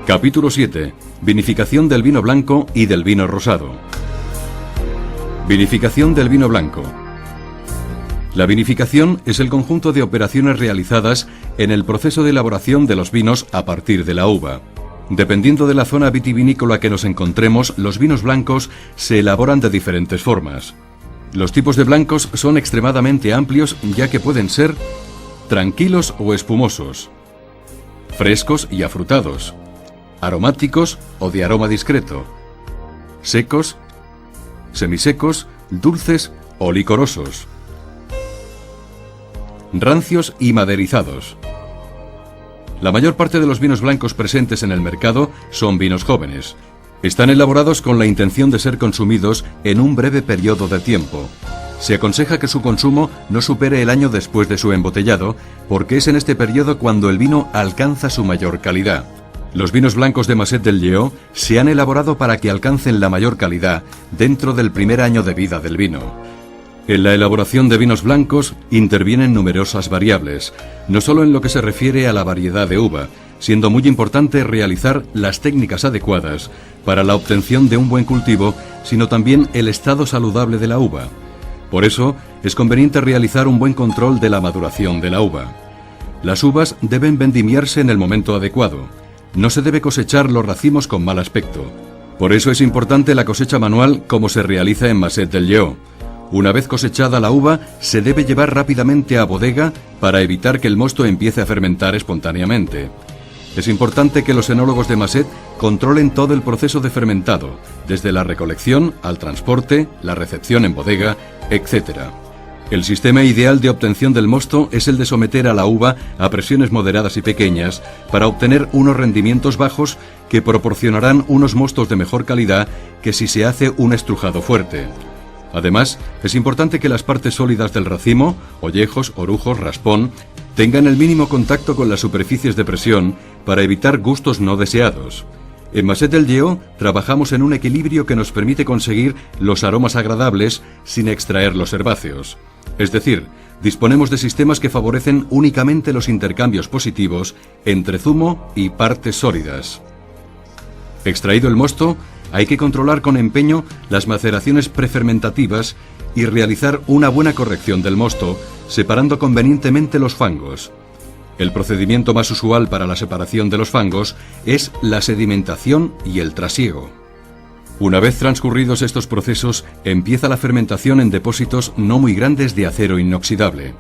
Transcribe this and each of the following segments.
Capítulo 7. Vinificación del vino blanco y del vino rosado. Vinificación del vino blanco. La vinificación es el conjunto de operaciones realizadas en el proceso de elaboración de los vinos a partir de la uva. Dependiendo de la zona vitivinícola que nos encontremos, los vinos blancos se elaboran de diferentes formas. Los tipos de blancos son extremadamente amplios, ya que pueden ser tranquilos o espumosos, frescos y afrutados, aromáticos o de aroma discreto, secos, semisecos, dulces o licorosos, rancios y maderizados. La mayor parte de los vinos blancos presentes en el mercado son vinos jóvenes. Están elaborados con la intención de ser consumidos en un breve periodo de tiempo. Se aconseja que su consumo no supere el año después de su embotellado, porque es en este periodo cuando el vino alcanza su mayor calidad. Los vinos blancos de Masset del Lleó se han elaborado para que alcancen la mayor calidad dentro del primer año de vida del vino. En la elaboración de vinos blancos intervienen numerosas variables, no solo en lo que se refiere a la variedad de uva, siendo muy importante realizar las técnicas adecuadas para la obtención de un buen cultivo, sino también el estado saludable de la uva. Por eso, es conveniente realizar un buen control de la maduración de la uva. Las uvas deben vendimiarse en el momento adecuado. No se debe cosechar los racimos con mal aspecto. Por eso es importante la cosecha manual como se realiza en Masset del Lleó. Una vez cosechada la uva, se debe llevar rápidamente a bodega para evitar que el mosto empiece a fermentar espontáneamente. Es importante que los enólogos de Masset controlen todo el proceso de fermentado, desde la recolección al transporte, la recepción en bodega, etc. El sistema ideal de obtención del mosto es el de someter a la uva a presiones moderadas y pequeñas para obtener unos rendimientos bajos que proporcionarán unos mostos de mejor calidad que si se hace un estrujado fuerte. Además, es importante que las partes sólidas del racimo, ollejos, orujos, raspón, tengan el mínimo contacto con las superficies de presión para evitar gustos no deseados. En Masset del Lleó trabajamos en un equilibrio que nos permite conseguir los aromas agradables sin extraer los herbáceos. Es decir, disponemos de sistemas que favorecen únicamente los intercambios positivos entre zumo y partes sólidas. Extraído el mosto, hay que controlar con empeño las maceraciones prefermentativas y realizar una buena corrección del mosto, separando convenientemente los fangos. El procedimiento más usual para la separación de los fangos es la sedimentación y el trasiego. Una vez transcurridos estos procesos, empieza la fermentación en depósitos no muy grandes de acero inoxidable.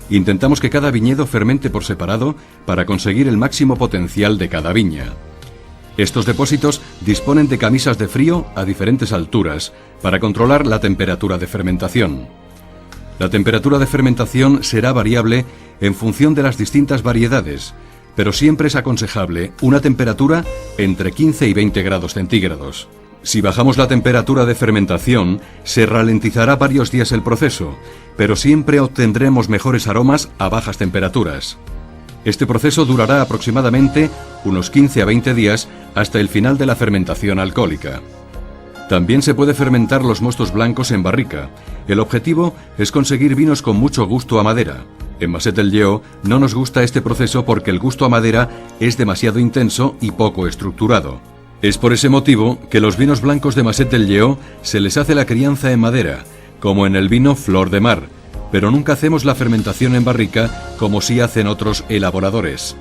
Intentamos que cada viñedo fermente por separado para conseguir el máximo potencial de cada viña. Estos depósitos disponen de camisas de frío a diferentes alturas para controlar la temperatura de fermentación. La temperatura de fermentación será variable en función de las distintas variedades, pero siempre es aconsejable una temperatura entre 15 y 20 grados centígrados. Si bajamos la temperatura de fermentación, se ralentizará varios días el proceso, pero siempre obtendremos mejores aromas a bajas temperaturas. Este proceso durará aproximadamente unos 15 a 20 días hasta el final de la fermentación alcohólica. También se puede fermentar los mostos blancos en barrica. El objetivo es conseguir vinos con mucho gusto a madera. En Masset del Lleó no nos gusta este proceso porque el gusto a madera es demasiado intenso y poco estructurado. Es por ese motivo que los vinos blancos de Masset del Lleó se les hace la crianza en madera, como en el vino Flor de Mar, pero nunca hacemos la fermentación en barrica como sí hacen otros elaboradores.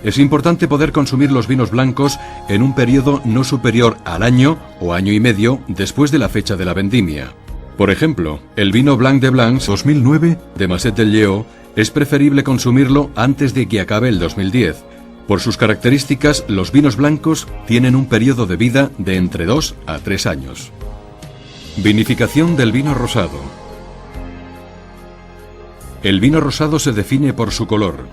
Es importante poder consumir los vinos blancos en un periodo no superior al año o año y medio después de la fecha de la vendimia. Por ejemplo, el vino Blanc de Blancs 2009 de Masset del Lleó es preferible consumirlo antes de que acabe el 2010. Por sus características, los vinos blancos tienen un periodo de vida de entre 2 a 3 años. Vinificación del vino rosado. El vino rosado se define por su color.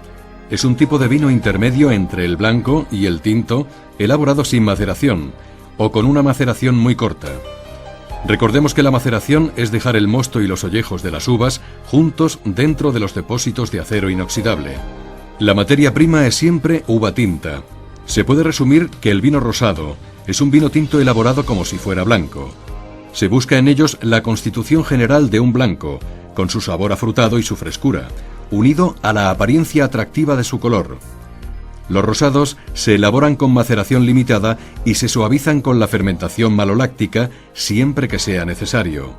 Es un tipo de vino intermedio entre el blanco y el tinto, elaborado sin maceración, o con una maceración muy corta. Recordemos que la maceración es dejar el mosto y los ollejos de las uvas juntos dentro de los depósitos de acero inoxidable. La materia prima es siempre uva tinta. Se puede resumir que el vino rosado es un vino tinto elaborado como si fuera blanco. Se busca en ellos la constitución general de un blanco, con su sabor afrutado y su frescura, unido a la apariencia atractiva de su color. Los rosados se elaboran con maceración limitada y se suavizan con la fermentación maloláctica siempre que sea necesario.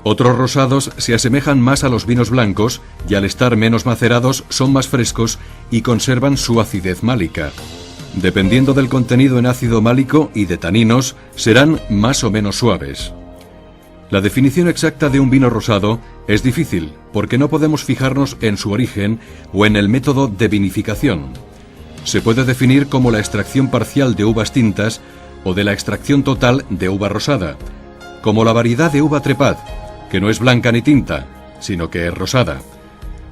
Otros rosados se asemejan más a los vinos blancos y al estar menos macerados son más frescos y conservan su acidez málica. Dependiendo del contenido en ácido málico y de taninos, serán más o menos suaves. La definición exacta de un vino rosado es difícil porque no podemos fijarnos en su origen o en el método de vinificación. Se puede definir como la extracción parcial de uvas tintas o de la extracción total de uva rosada, como la variedad de uva trepad, que no es blanca ni tinta, sino que es rosada.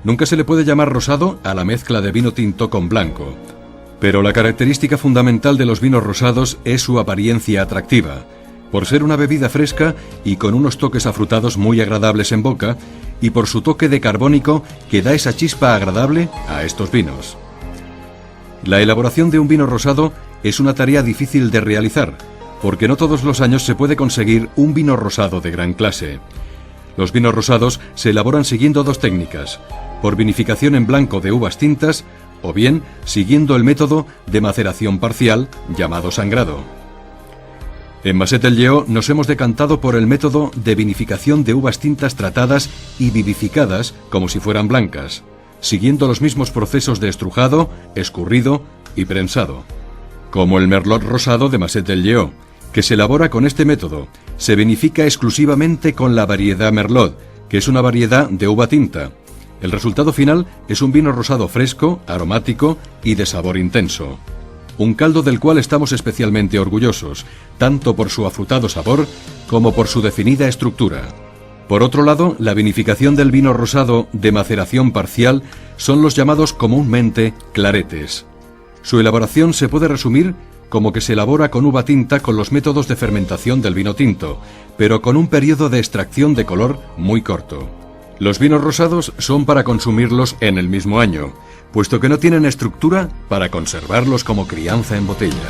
Nunca se le puede llamar rosado a la mezcla de vino tinto con blanco. Pero la característica fundamental de los vinos rosados es su apariencia atractiva, por ser una bebida fresca y con unos toques afrutados muy agradables en boca, y por su toque de carbónico que da esa chispa agradable a estos vinos. La elaboración de un vino rosado es una tarea difícil de realizar, porque no todos los años se puede conseguir un vino rosado de gran clase. Los vinos rosados se elaboran siguiendo dos técnicas: por vinificación en blanco de uvas tintas, o bien siguiendo el método de maceración parcial llamado sangrado. En Masset-el-Yeó nos hemos decantado por el método de vinificación de uvas tintas tratadas y vivificadas como si fueran blancas, siguiendo los mismos procesos de estrujado, escurrido y prensado. Como el Merlot rosado de Masset-el-Yeó, que se elabora con este método, se vinifica exclusivamente con la variedad Merlot, que es una variedad de uva tinta. El resultado final es un vino rosado fresco, aromático y de sabor intenso. Un caldo del cual estamos especialmente orgullosos, tanto por su afrutado sabor como por su definida estructura. Por otro lado, la vinificación del vino rosado de maceración parcial son los llamados comúnmente claretes. Su elaboración se puede resumir como que se elabora con uva tinta con los métodos de fermentación del vino tinto, pero con un periodo de extracción de color muy corto. Los vinos rosados son para consumirlos en el mismo año, puesto que no tienen estructura para conservarlos como crianza en botella.